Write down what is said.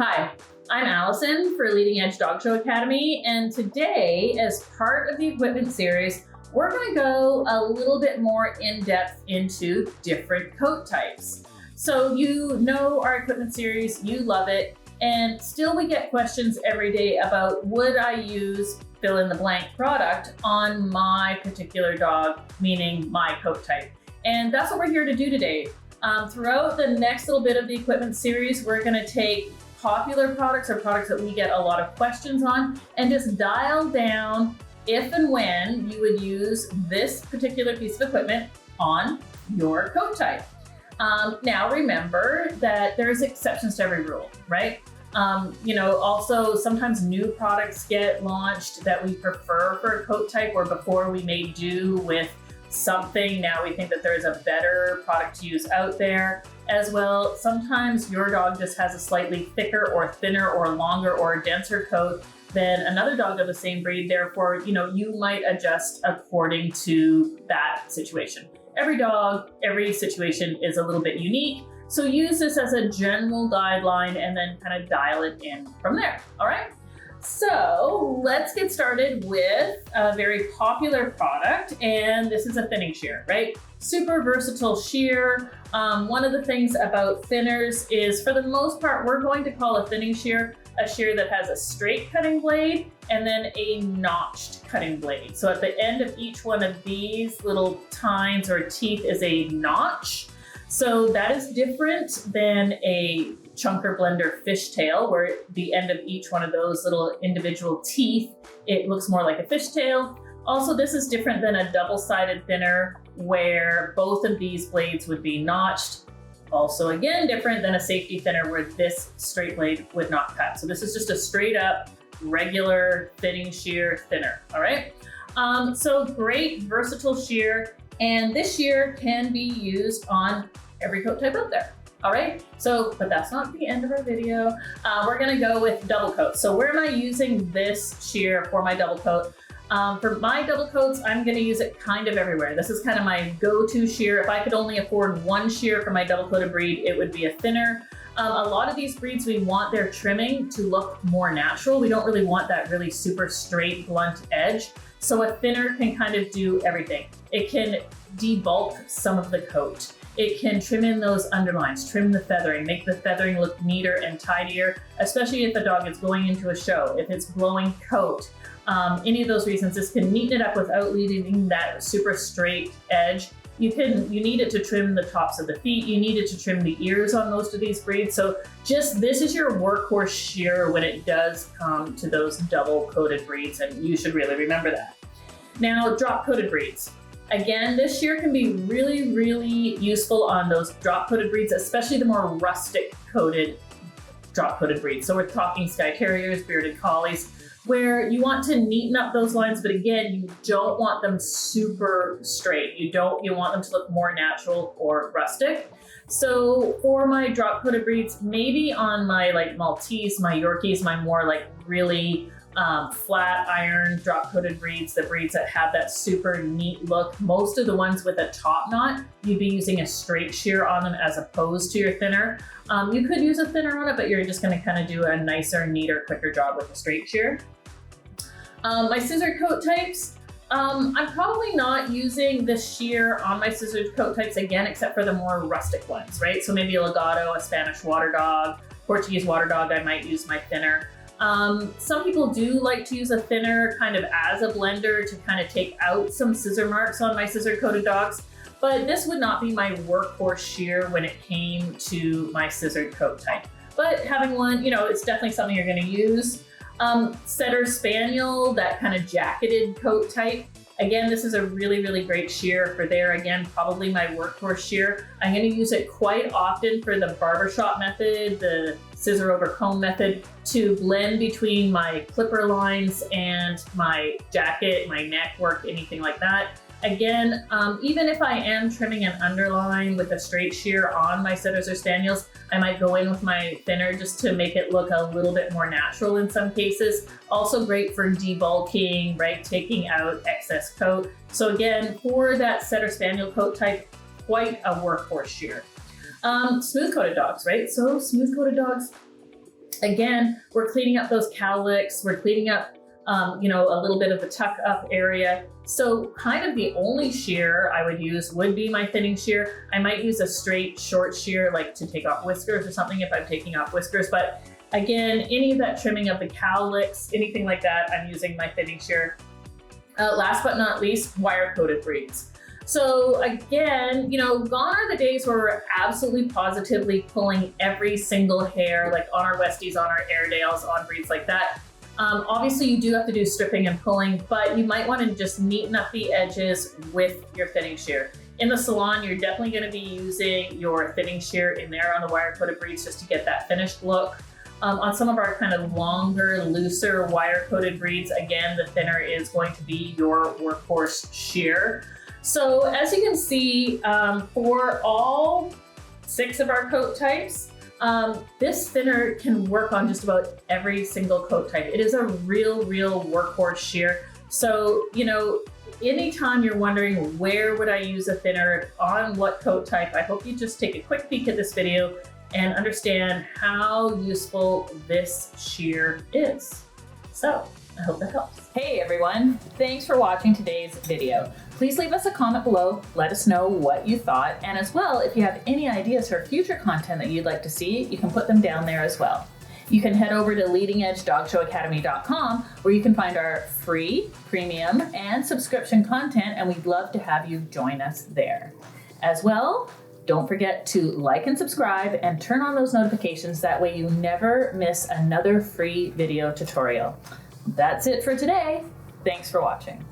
Hi, I'm Allison for Leading Edge Dog Show Academy, and today, as part of the equipment series, we're going to go a little bit more in depth into different coat types. So you know our equipment series, you love it, and still we get questions every day about would I use fill in the blank product on my particular dog, meaning my coat type. And that's what we're here to do today. Throughout the next little bit of the equipment series, we're going to take popular products or products that we get a lot of questions on and just dial down if and when you would use this particular piece of equipment on your coat type. Now remember that there's exceptions to every rule, right? Also sometimes new products get launched that we prefer for a coat type, or before we may do with something, now we think that there's a better product to use out there as well. Sometimes your dog just has a slightly thicker or thinner or longer or denser coat than another dog of the same breed. Therefore, you might adjust according to that situation. Every dog, every situation is a little bit unique. So use this as a general guideline and then kind of dial it in from there. All right. So let's get started with a very popular product, and this is a thinning shear, right? Super versatile shear. One of the things about thinners is, for the most part, we're going to call a thinning shear a shear that has a straight cutting blade and then a notched cutting blade. So at the end of each one of these little tines or teeth is a notch. So that is different than a chunker blender fishtail, where at the end of each one of those little individual teeth, it looks more like a fishtail. Also, this is different than a double-sided thinner, where both of these blades would be notched. Also, again, different than a safety thinner, where this straight blade would not cut. So this is just a straight up, regular thinning shear thinner, all right? So great, versatile shear. And this shear can be used on every coat type out there. All right, but that's not the end of our video. We're gonna go with double coats. So where am I using this shear for my double coat? For my double coats, I'm gonna use it kind of everywhere. This is kind of my go-to shear. If I could only afford one shear for my double coated breed, it would be a thinner. A lot of these breeds, we want their trimming to look more natural. We don't really want that really super straight, blunt edge. So a thinner can kind of do everything. It can debulk some of the coat. It can trim in those underlines, trim the feathering, make the feathering look neater and tidier, especially if a dog is going into a show, if it's blowing coat. Any of those reasons, this can neaten it up without leaving that super straight edge. You need it to trim the tops of the feet. You need it to trim the ears on most of these breeds. So this is your workhorse shear when it does come to those double coated breeds, and you should really remember that. Now, drop coated breeds. Again, this shear can be really, really useful on those drop coated breeds, especially the more rustic coated drop coated breeds. So we're talking Skye Terriers, bearded collies, where you want to neaten up those lines, but again, you don't want them super straight. You want them to look more natural or rustic. So for my drop coated breeds, maybe on my Maltese, my Yorkies, my more really flat iron drop coated breeds, the breeds that have that super neat look, most of the ones with a top knot, you'd be using a straight shear on them as opposed to your thinner. You could use a thinner on it, but you're just going to kind of do a nicer, neater, quicker job with a straight shear. My scissor coat types, I'm probably not using the shear on my scissor coat types again, except for the more rustic ones, right? So maybe a Legato, a Spanish water dog, Portuguese water dog, I might use my thinner. Some people do like to use a thinner kind of as a blender to kind of take out some scissor marks on my scissor coated dogs, but this would not be my workhorse shear when it came to my scissor coat type. But having one, it's definitely something you're going to use. Setter Spaniel, that kind of jacketed coat type. Again, this is a really, really great shear for there. Again, probably my workhorse shear. I'm going to use it quite often for the barbershop method, the scissor over comb method, to blend between my clipper lines and my jacket, my neck work, anything like that. Again, even if I am trimming an underline with a straight shear on my setters or spaniels, I might go in with my thinner just to make it look a little bit more natural in some cases. Also great for debulking, right? Taking out excess coat. So again, for that setter spaniel coat type, quite a workhorse shear. Smooth coated dogs, right? So smooth coated dogs, Again, we're cleaning up those cowlicks, we're cleaning up a little bit of the tuck up area. So kind of the only shear I would use would be my thinning shear. I might use a straight short shear, like to take off whiskers or something if I'm taking off whiskers. But again, any of that trimming of the cowlicks, anything like that, I'm using my thinning shear. Last but not least, wire coated breeds. So again, gone are the days where we're absolutely positively pulling every single hair, like on our Westies, on our Airedales, on breeds like that. Obviously you do have to do stripping and pulling, but you might want to just neaten up the edges with your thinning shear. In the salon, you're definitely going to be using your thinning shear in there on the wire coated breeds just to get that finished look. On some of our kind of longer, looser wire coated breeds, again, the thinner is going to be your workhorse shear. So as you can see, for all 6 of our coat types, this thinner can work on just about every single coat type. It is a real workhorse shear. So, anytime you're wondering where would I use a thinner, on what coat type, I hope you just take a quick peek at this video and understand how useful this shear is. So, I hope that helps. Hey everyone, thanks for watching today's video. Please leave us a comment below, let us know what you thought, and as well, if you have any ideas for future content that you'd like to see, you can put them down there as well. You can head over to leadingedgedogshow.com where you can find our free, premium, and subscription content, and we'd love to have you join us there. As well, don't forget to like and subscribe and turn on those notifications, that way you never miss another free video tutorial. That's it for today. Thanks for watching.